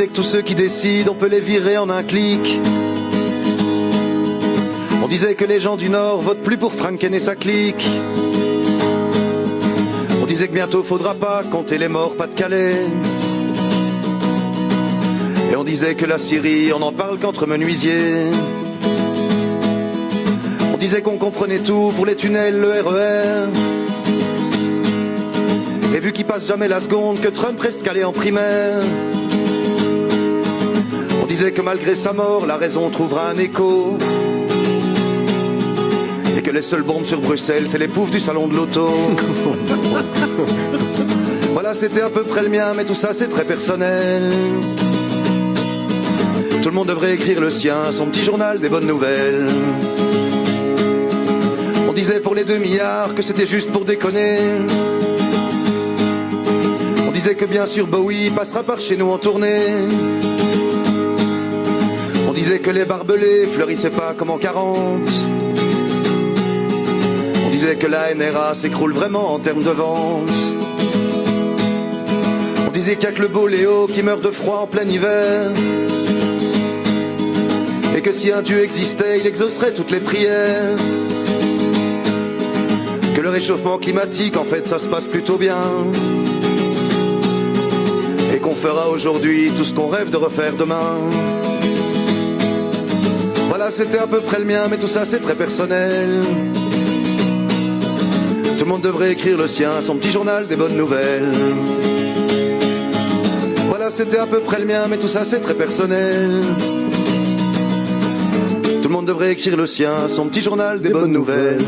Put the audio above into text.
disait que tous ceux qui décident, on peut les virer en un clic. On disait que les gens du Nord votent plus pour Franken et sa clique. On disait que bientôt faudra pas compter les morts Pas-de-Calais. Et on disait que la Syrie, on n'en parle qu'entre menuisiers. On disait qu'on comprenait tout pour les tunnels, le RER. Et vu qu'il passe jamais la seconde, que Trump reste calé en primaire. On disait que malgré sa mort, la raison trouvera un écho. Et que les seules bombes sur Bruxelles, c'est les poufs du salon de l'auto. Voilà, c'était à peu près le mien, mais tout ça c'est très personnel. Tout le monde devrait écrire le sien, son petit journal des bonnes nouvelles. On disait pour les 2 milliards que c'était juste pour déconner. On disait que bien sûr Bowie passera par chez nous en tournée. On disait que les barbelés fleurissaient pas comme en 40. On disait que la NRA s'écroule vraiment en termes de vente. On disait qu'il y a que le beau Léo qui meurt de froid en plein hiver. Et que si un Dieu existait, il exaucerait toutes les prières. Que le réchauffement climatique, en fait, ça se passe plutôt bien. Et qu'on fera aujourd'hui tout ce qu'on rêve de refaire demain. Voilà, c'était à peu près le mien, mais tout ça c'est très personnel. Tout le monde devrait écrire le sien, son petit journal des bonnes nouvelles. Voilà, c'était à peu près le mien, mais tout ça c'est très personnel. Tout le monde devrait écrire le sien, son petit journal des bonnes nouvelles.